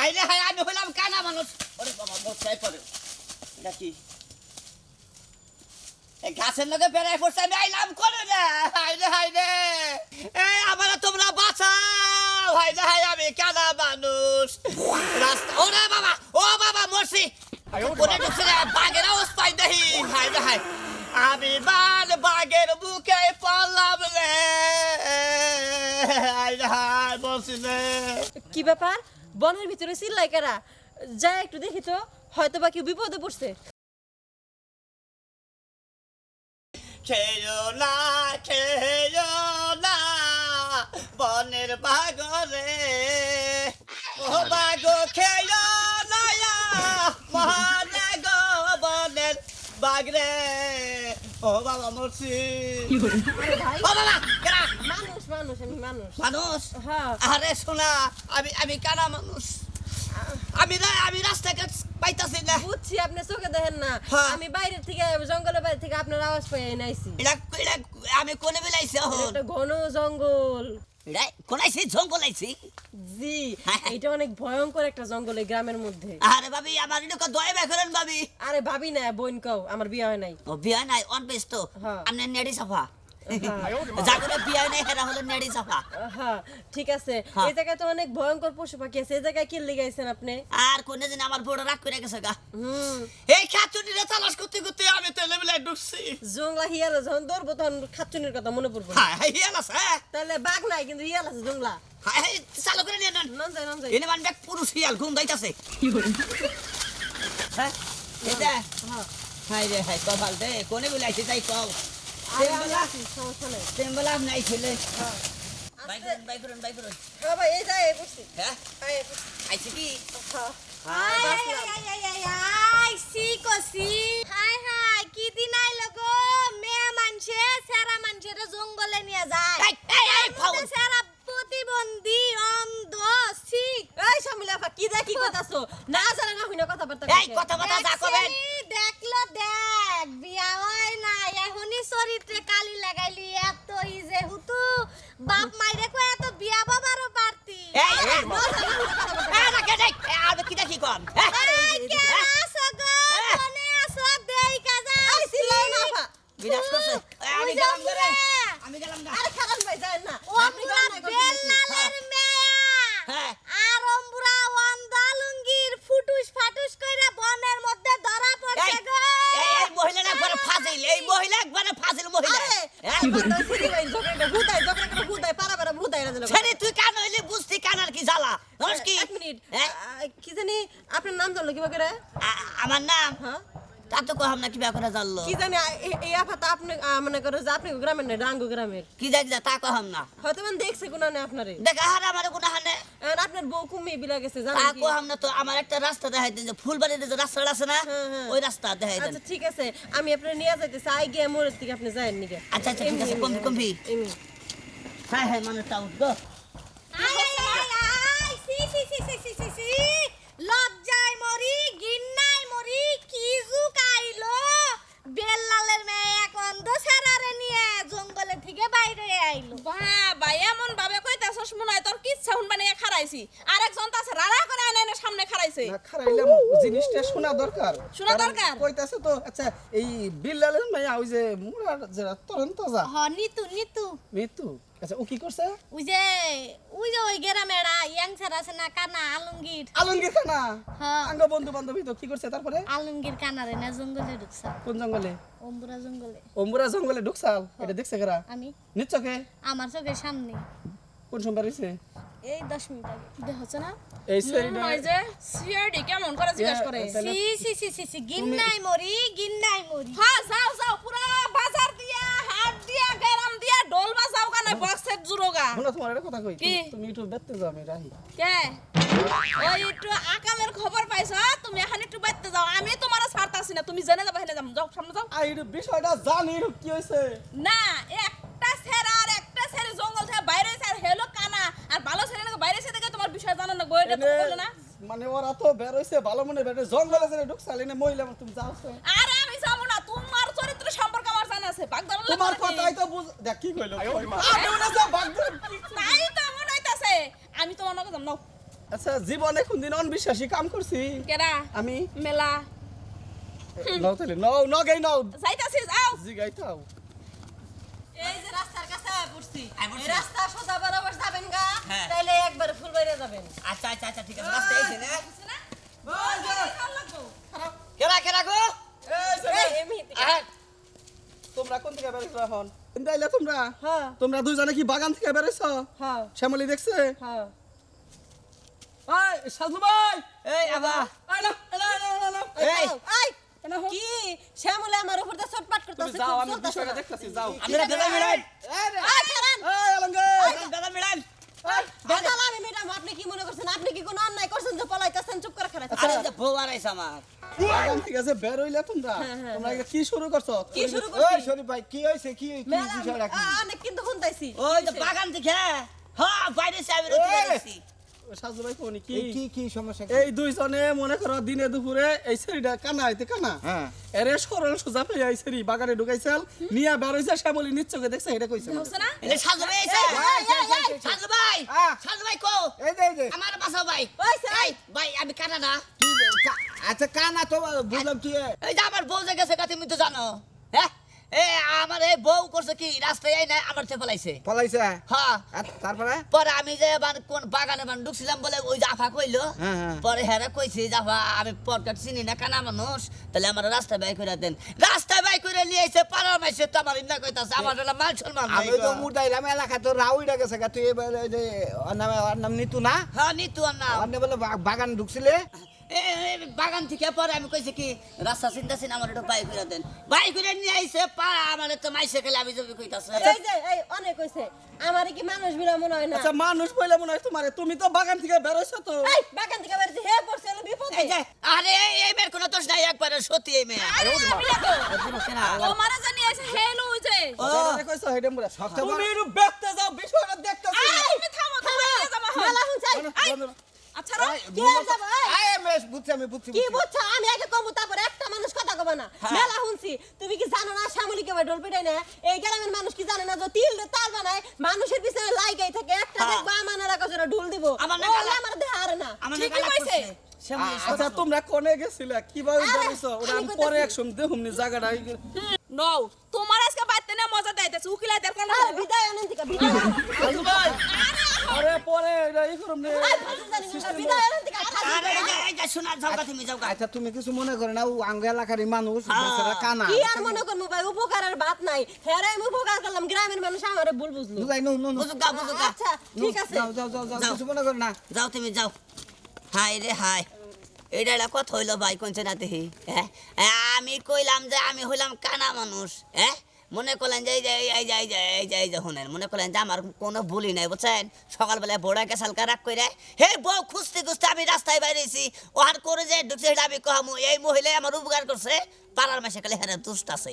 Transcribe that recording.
হাইরে হাই আমি হইলাম কানা মানুষ ওরে বাবা মোছাই পড়ে এটা কি এই গাছের লগে বেড়াই পড়ছে আমি আইলাম করে না হাইরে হাইরে এই আমারে তোমরা বাঁচাও হাইরে হাই আমি কানা মানুষ রাস্তা ওরে বাবা ও বাবা মরছি কোনে ঢুকছে রে বাঘের আওয়াজ পাই দেহি হাইরে হাই আমি বাঘের বুকে পড়লাম রে হাইরে হাই বলছি রে কি ব্যাপার বনের ভিতরে চিল্লাই কারা যা একটু দেখি তো হয়তো বা কেউ বিপদে পড়ছে খেলো না বনের বাগরে ও বাগ খেলো না মহানে গো বনের বাগরে ও বাবা মরছি ও বাবা কেনা মানুষ মানুষ আমি মানুষ মানুষ হ্যাঁ আরে শোনা আমি কানা মানুষ আমি রাস্তাঘাট পাইতাছি না বুঝছি আপনি চোখে দেখেন না হ্যাঁ। আমি বাইরে থেকে জঙ্গলের বাইরে থেকে আপনার আওয়াজ পেয়ে নাইছি আমি কোনে বেলাইছি একটা ঘন জঙ্গল কোন আইছি জঙ্গল আইছি জি এটা অনেক ভয়ঙ্কর একটা জঙ্গল এই গ্রামের মধ্যে আরে ভাবি আমার এদিকে দয়া বাই করেন ভাবি আরে ভাবি না বোন কও আমার বিয়ে হয় নাই ও বিয়া নাই অন বেশ তো হ্যাঁ। আমনে নেড়ি সাফা জাগরে বিয়া নাই হেরা হলো নেড়ি সাফা হ্যাঁ ঠিক আছে হ্যাঁ। এই জায়গায় তো অনেক ভয়ঙ্কর পশু পাখি আছে এই জায়গায় কি লিগাইছেন আপনি আর কোনে দিন আমার বড় রাগ করে গেছে গা হুম এই খাতুনিরে তালাশ করতে করতে আমি তেলে বেলায় ঢুকছি জংলা হিয়াল যখন ধরবো তখন খাচ্চুনির কথা মনে পড়বো না। হাই হিয়াল আছে তাহলে বাঘ নাই কিন্তু হিয়াল আছে জংলা হাই চালু করে নিয়ে নেন নন যায় নন যায় এনে মানে পুরুষ হিয়াল ঘুম দাইতাছে হ্যাঁ এটা হ্যাঁ হাই রে হাই কপাল দে কোনে বেলাইছে তাই কও আরে আমি আছি, সমস্যা নাই তেমবেলা নাই ছেলে হ্যাঁ বাই করুন বাবা এই যায় এই বসছি হ্যাঁ এই বসছি আইছি কি হ্যাঁ জঙ্গলে নিয়ে যায় এই এই এই ফাউল সেরা প্রতিবন্ধী অন্ধ শিখ এই শামিলাফা কি দা কি কথাছো না জানা না হইনা কথা বার্তা এই কথা কথা যা কবেন দেখলো দেখ বিয়া হয় না এখনই চরিত্রে কালি লাগাইলি এত ইজে হুতু বাপ মাইরে কো এত বিয়া বাবারও পারতি এই না কে দেখ আর কি দেখি কম এই কে আসো গো মনে আসো দেই কাজা এই সিলাই না ফা বিনাশ করছে আমি গেলাম ধরে আমি গেলাম না আরে খারাপ ভাই যায় না ও পুরা বেলনালের মেয়া হ্যাঁ আর অম্বুরা ওয়ান্দালুঙ্গির ফুটুস ফাটুস কইরা বনের মধ্যে ধরা পড়ছে গো এই মহিলা না একবারে ফাজিল এই মহিলা একবারে ফাজিল মহিলা আরে কি বলতো সিরি ভাই জগড়া ভূতাই পারা পারা ভূতাই রাজলো ছেড়ে তুই কান হইলে বুঝতি কানার কি জ্বালা জানিস কি এক মিনিট হ্যাঁ? কি জানি আপনার নাম জানলো কিবা করে আমার নাম হ্যাঁ তা তো কহাম না কিবা করে জানলো কি জানি এই আফাতা আপনি মনে করো যে আপনি গ্রামের না ডাঙ্গু গ্রামের কি দেখ যা তা কহাম না হয়তো মানে দেখছে কোনা না আপনারে দেখ আর আমার কোনো হানে আর আপনার বউ কুমি বিলা গেছে তা জানেন কি কহাম না তো আমার একটা রাস্তা দেখাই দিন যে ফুলবাড়ির যে রাস্তাটা আছে না হ্যাঁ, হ্যাঁ। ওই রাস্তা দেখাই দেন আচ্ছা ঠিক আছে আমি আপনার নিয়ে যাইতেছি আই গিয়ে মোড়ের থেকে আপনি যায়েন নিগে আচ্ছা আচ্ছা ঠিক আছে কমবি কমবি হ্যাঁ হ্যাঁ মানে তাও গো আই সি সি সি সি সি সি সি লজ্জায় মরি গিন্নায় মরি কি জুকাইলো বেললালের মেয়ে এক অন্ধ সারারে নিয়ে জঙ্গলে থেকে বাইরে আইলো বাবা এমন ভাবে কইতাছস মনে হয় তোর কিচ্ছা হুনবা নিয়ে খারাইছি আরেকজন তো আছে রাড়া করে আইনে সামনে খারাইছে না খারাইলাম জিনিসটা শোনা দরকার শোনা কারণ দরকার? কইতাছে তো আচ্ছা এই বিল্লালের মাইয়া ওই যে মুরার যারা তরন্ত যা হ নিতু নিতু মৃত্যু আচ্ছা ও কি করছে ওই যে ওই গ্রামেরা ইয়াংসার আছে না কানা আলমগীর আলমগীর খানা হ্যাঁ আঙ্গ বন্ধু বান্ধবী তো কি করছে তারপরে আলমগীর কানারে না জঙ্গলে ঢুকছে কোন জঙ্গলে অম্বুরা জঙ্গলে অম্বুরা জঙ্গলে ঢুকছাল এটা দেখছে কারা আমি নিচ্ছকে আমার চোখের সামনে কোন সোমবার হইছে এই 10 মিনিট আগে দেখছ না এই মনে সেরিডা হয় যে সিআরডি কেমন করে জিজ্ঞেস করে তাহলে সি সি সি সি সি গিন্নাই মরি হ্যাঁ যাও যাও পুরা বাজার দিয়া হাট দিয়া গ্রাম দিয়া ঢোল বাজাও কানে বক্সের জুরোগা শোনো তোমার একটা কথা কই কি? তুমি একটু দেখতে যাও আমি রাহি কে ওই একটু আকামের খবর পাইছো তুমি এখন একটু বাইতে যাও আমি তোমার ছাড়তাছি না তুমি জেনে যাবে হেনে যাও যাও সামনে যাও আই বিষয়টা জানি কি হইছে না একটা ছেড়া আর একটা ছেড়ে জঙ্গল থেকে বাইরে হইছে আর হেলো কানা আর ভালো ছেড়ে না বাইরে এসে দেখে তোমার বিষয় জানো না গোয়েটা তো বললো না মানে ওরা তো বের হইছে ভালো মনে বের জঙ্গলে যে ঢুকছাল এনে মহিলা তুমি যাওছো আরে আমি যাবো না তোমার চরিত্র সম্পর্কে আমার জানা আছে বাগদার তোমার কথাই তো বুঝ দেখ কি কইলো আমি ওনা যা বাগদার তাই তো মনে হইতাছে আমি তোমার নাকি যাম নাও আচ্ছা জীবনে কোনদিন অনবিশ্বাসী কাম করছি কেডা আমি মেলা নাও তাহলে নাও নগাই নাও যাইতাছি যাও জিগাইতাও এই যে রাস্তার কাছে পড়ছি আয় পড়ছি। এই রাস্তা সোজা বরাবর যাবেন গা হ্যাঁ। তাইলে একবার ফুল বাইরে যাবেন আচ্ছা আচ্ছা আচ্ছা ঠিক আছে রাস্তা এইছে না না কেরা কেরা গো এই এমনি আহ, তোমরা কোন থেকে বেরিয়েছো এখন ইন্দাইলে তোমরা হ্যাঁ তোমরা দুইজনে কি বাগান থেকে বেরিয়েছো হ্যাঁ শ্যামলী দেখছে হ্যাঁ এই সাজু ভাই এই আবা এই না এই এই কি শ্যামলে আমার উপর দিয়ে চটপাট তুমি করতেছে যাও আমি বিষয়টা দেখতেছি যাও আমরা বেলা মিলান এই ছাড়েন এই আলমগীর বেলা মিলান বেদাল আমি ম্যাডাম আপনি কি মনে করছেন আপনি কি কোনো অন্যায় করছেন যে পলাইতেছেন চুপ করে খারাপ আরে যে বউ আড়াইছে আমার বাগান থেকে যে বের হইলে তোমরা হ্যাঁ, তোমরা এটা কি শুরু করছো কি শুরু করছি শরীফ ভাই কি হয়েছে কি বিষয়টা কি অনেক কিন্তু শুনতাইছি ওই যে বাগান থেকে হ্যাঁ বাইরে চাবি রুটি দিছি সাজু ভাই কোনি কি এই কি সমস্যা কি? এই দুইজনে মনে করো দিনে দুপুরে এই সেরিটা কানা হইতে কানা হ্যাঁ এরে সরল সোজা পেয়ে এই সেরি বাগানে ঢুকাইছিল নিয়া বের হইছে শ্যামলী নিচ্চকে দেখছে এটা কইছে হচ্ছে না এলে সাজু ভাই আইছে সাজু ভাই সাজু ভাই কো এই যে আমার বাসাও ভাই ওই সে এই ভাই আমি কানা না আচ্ছা কানা তো বুঝলাম কি এই যে আমার বউ যে গেছে গা তুমি তো জানো হ্যাঁ এ আমার এই বউ করছে কি রাস্তায় এই না আমার থেকে ফেলাইছে পলাইছে হ্যাঁ তারপরে পরে আমি যে কোন বাগানে ঢুকছিলাম বলে ওই জাফা কইলো হ্যাঁ, হ্যাঁ। পরে হেরা কইছি জাফা আমি পরকাট চিনি না কানা মানুষ তাহলে আমার রাস্তায় বাই করে দেন রাস্তায় বাই করে নিয়ে এসে পাড়ার মাইছে তো আমার ইন্দা কইতাছে আমার হলো মাল সম্মান নাই আমি গো। তো মুদাইলাম এলাকা তো রাউইডা গেছে গা তুই এবার ওই যে ওর নাম নিতু না হ্যাঁ নিতু আর না আপনি বলে বাগান ঢুকছিলে বাগান থেকে পরে আমি কইছি কি রাস্তা চিন্তা চিন আমার একটু বাই করে দেন বাই করে নিয়ে আইছে পাড়া আমার তো মাইছে খেলে আমি যাবি কইতাছে এই যে এই অনেক কইছে আমারে কি মানুষ বিলা মনে হয় না আচ্ছা মানুষ বইলে মনে হয় তোমারে তুমি তো বাগান থেকে বের হইছো তো এই বাগান থেকে বেরিয়ে হে পড়ছে হলো বিপদে এই যে আরে এই মেয়ের কোনো দোষ নাই একবারে সত্যি এই মেয়ে আরে আমি তো তোমারে জানি আছে হেলো ওই যে এটা কইছো হেডে মুরা শক্ত তুমি একটু দেখতে যাও বিষয়টা দেখতেছি তুমি থামো থামো যাবা মেলা হুঁচাই আচ্ছা রা কি আর যাবো এই? আমি বুঝছি কি বুঝছো আমি আগে কমু তারপর একটা মানুষ কথা কব না মেলা শুনছি তুমি কি জানো না শ্যামলীকে ভাই ডল পিটাই না এই গ্রামের মানুষ কি জানে না যে তিল তাল বানায় মানুষের পিছনে লাগাই থাকে একটা দেখবা আমার রাখা জন্য ঢুল দিব আমার না ও গালা- আমার দেহ আর না আমার ঠিকই গালা কইছে। করছে। শ্যামলী, আচ্ছা তোমরা কোনে গেছিলা কিভাবে আরে, বেরিয়েছো ওটা আমি আমি কইতাছি। পরে একদম দেখুমনি জায়গাটা নও তোমার আজকে বাইতে না মজা দেইতেছে উকিলাই তার কোন আরে বিদায় অনন্তিকা বিদায় সাজু ভাই আরে পরে এটা ই করুম নে আরে ফালতু জানি না, বিদায় অনন্তিকা আরে এই যে শোনা যাও গা তুমি যাও গা আচ্ছা তুমি কিছু মনে করে না ও আঙ্গ এলাকারই মানুষ হ্যাঁ। বেচারা কানা কি আর মনে করবো ভাই উপকারের বাত নাই হেরে আমি উপকার করলাম গ্রামের মানুষ আমারে ভুল বুঝলো বুঝাই নো নো বুঝুক গা বুঝুক গা আচ্ছা ঠিক আছে যাও যাও যাও যাও যাও। কিছু মনে করে না যাও তুমি যাও হাই রে হাই এটা একটা কথা হইলো ভাই কোনছে না দেখি হ্যাঁ আমি কইলাম যে আমি হইলাম কানা মানুষ হ্যাঁ মনে করলেন যে এই যে এই যে এই যে এই যে এই যে শুনেন মনে করলেন যে আমার কোনো ভুলই নাই বুঝছেন সকালবেলায় বড় গেছালকা রাখ করে হে বউ খুঁজতে খুঁজতে আমি রাস্তায় বাইরেছি ওহার করে যে ঢুকছে সেটা আমি কহামু এই মহিলা আমার উপকার করছে পাড়ার মাসে কালে হ্যাঁ দুষ্ট আছে